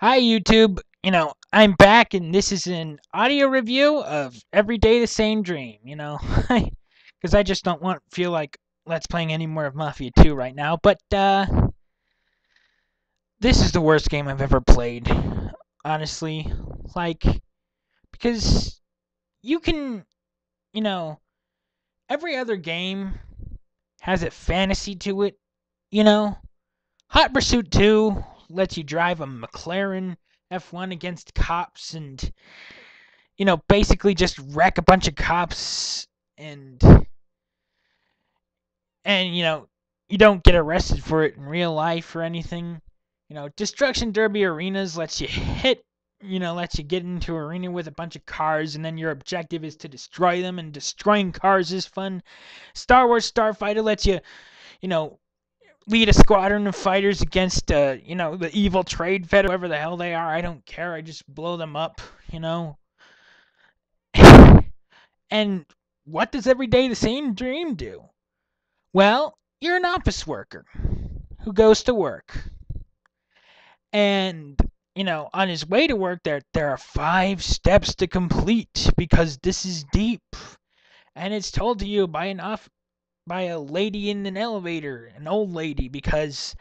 Hi, YouTube. I'm back, and this is an audio review of Every Day the Same Dream. Because I just don't feel like let's playing any more of Mafia 2 right now. But this is the worst game I've ever played, honestly. Like, because you can, you know, every other game has a fantasy to it. You know, Hot Pursuit 2 lets you drive a McLaren F1 against cops and basically just wreck a bunch of cops and you don't get arrested for it in real life or anything. Destruction Derby Arenas lets you get into an arena with a bunch of cars, and then your objective is to destroy them, and destroying cars is fun. Star Wars Starfighter lets you know, lead a squadron of fighters against, the evil trade fed, whoever the hell they are. I don't care. I just blow them up, you know. And what does Every Day the Same Dream do? Well, you're an office worker who goes to work. And, on his way to work, there are 5 steps to complete because this is deep. And it's told to you by a lady in an elevator, an old lady, because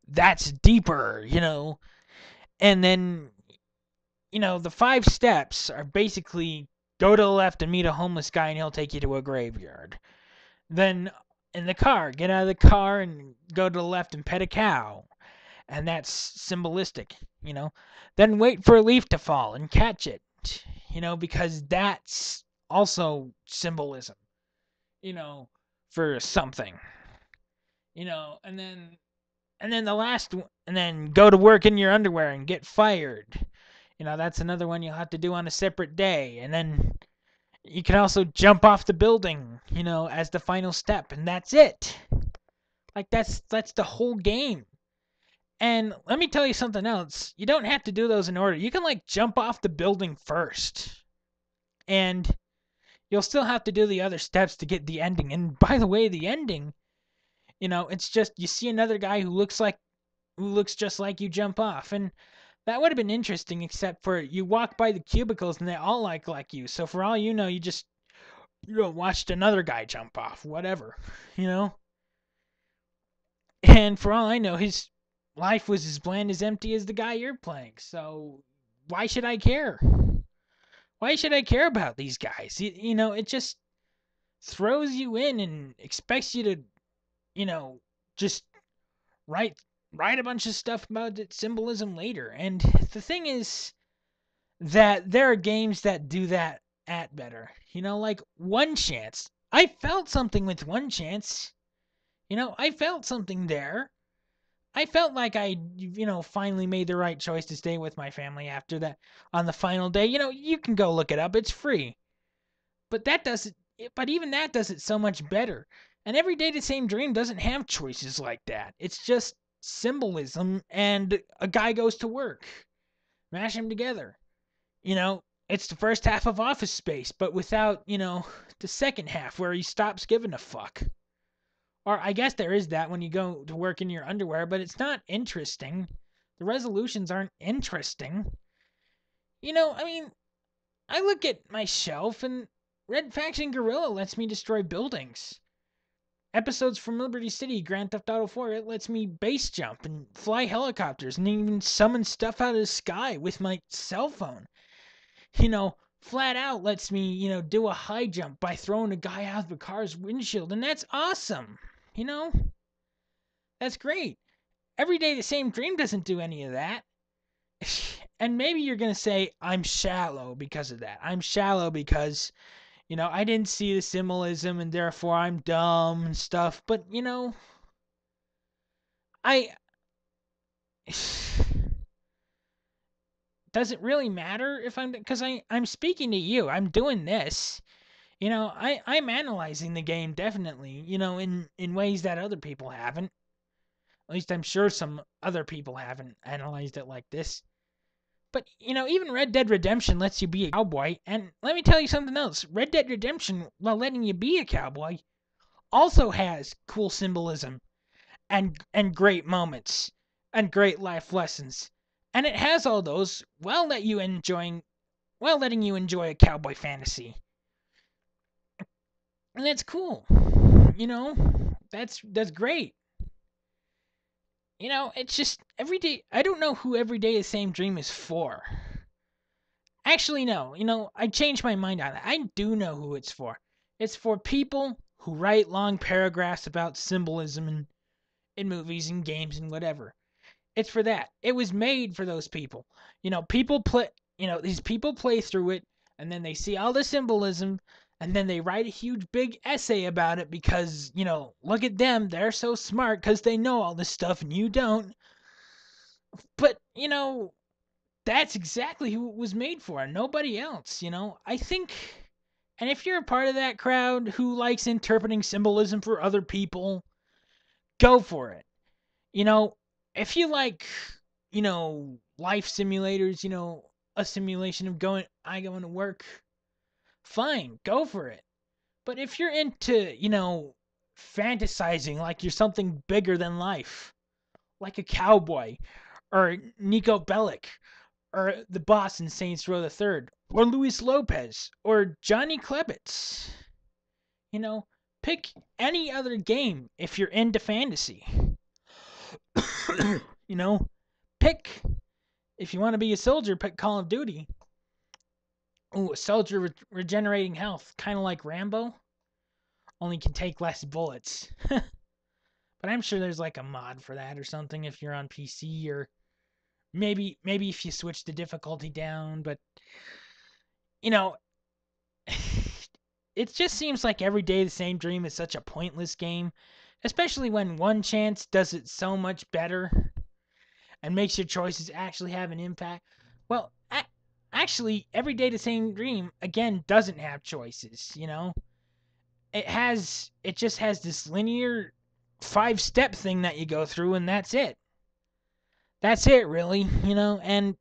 that's deeper. And then, the 5 steps are basically go to the left and meet a homeless guy and he'll take you to a graveyard. Then in the car, get out of the car and go to the left and pet a cow. And that's symbolistic. Then wait for a leaf to fall and catch it, because that's also symbolism, for something. And then the last one, and then go to work in your underwear and get fired. That's another one you'll have to do on a separate day. And then you can also jump off the building, as the final step, and that's it. Like that's the whole game. And let me tell you something else. You don't have to do those in order. You can jump off the building first. And you'll still have to do the other steps to get the ending. And by the way, the ending, it's just you see another guy who looks just like you jump off. And that would have been interesting, except for you walk by the cubicles and they all like you. So for all you know, you just watched another guy jump off, whatever, And for all I know, his life was as bland as empty as the guy you're playing. So why should I care? Why should I care about these guys? It just throws you in and expects you to, just write a bunch of stuff about its symbolism later. And the thing is that there are games that do that at better. Like One Chance. I felt something with One Chance. I felt something there. I felt like I, finally made the right choice to stay with my family after that on the final day. You can go look it up. It's free. But even that does it so much better. And Every Day the Same Dream doesn't have choices like that. It's just symbolism and a guy goes to work. Mash them together. It's the first half of Office Space, but without, the second half where he stops giving a fuck. Or I guess there is that when you go to work in your underwear, but it's not interesting. The resolutions aren't interesting. I look at my shelf and Red Faction Guerrilla lets me destroy buildings. Episodes from Liberty City, Grand Theft Auto 4, it lets me base jump and fly helicopters and even summon stuff out of the sky with my cell phone. Flat Out lets me, do a high jump by throwing a guy out of a car's windshield, and that's awesome. That's great. Every Day the Same Dream doesn't do any of that. And maybe you're going to say, I'm shallow because of that. I'm shallow because, I didn't see the symbolism and therefore I'm dumb and stuff. But, I... Does it really matter if because I'm speaking to you. I'm doing this. I'm analyzing the game definitely, in ways that other people haven't. At least I'm sure some other people haven't analyzed it like this. But, even Red Dead Redemption lets you be a cowboy. And let me tell you something else. Red Dead Redemption, while letting you be a cowboy, also has cool symbolism and great moments and great life lessons And it has all those letting you enjoy a cowboy fantasy. And that's cool. You know, that's great. It's just every day. I don't know who Every Day the Same Dream is for. Actually, no. I changed my mind on it. I do know who it's for. It's for people who write long paragraphs about symbolism in movies and games and whatever. It's for that. It was made for those people. People play. These people play through it, and then they see all the symbolism, and then they write a huge big essay about it because look at them, they're so smart because they know all this stuff and you don't. But that's exactly who it was made for, nobody else. I think. And if you're a part of that crowd who likes interpreting symbolism for other people, go for it. You know, if you like, life simulators, a simulation of going to work, fine, go for it. But if you're into, fantasizing like you're something bigger than life, like a cowboy, or Nico Bellic, or the boss in Saints Row the Third, or Luis Lopez, or Johnny Klebitz, you know, pick any other game if you're into fantasy. you know, pick if you want to be a soldier, pick Call of Duty. Ooh, a soldier regenerating health, kind of like Rambo, only can take less bullets. But I'm sure there's like a mod for that or something if you're on PC, or maybe if you switch the difficulty down. But you know, it just seems like Every Day the Same Dream is such a pointless game, especially when One Chance does it so much better and makes your choices actually have an impact. Well, actually, Every Day the Same Dream again doesn't have choices. It just has this linear 5-step thing that you go through, and that's it. That's it, really. And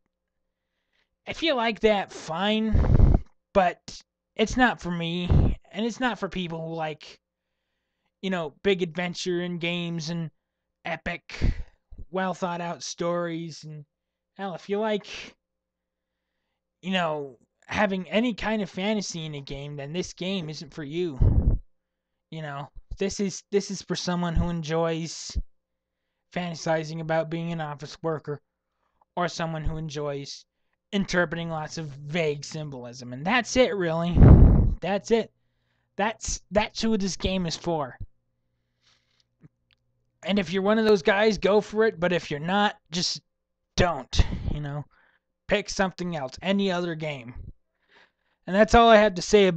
if you like that, fine. But it's not for me, and it's not for people who like, big adventure in games and epic, well thought out stories. And hell, if you like, having any kind of fantasy in a game, then this game isn't for you. This is for someone who enjoys fantasizing about being an office worker, or someone who enjoys interpreting lots of vague symbolism. And that's it, really. That's it. That's who this game is for. And if you're one of those guys, go for it. But if you're not, just don't. Pick something else, any other game. And that's all I had to say about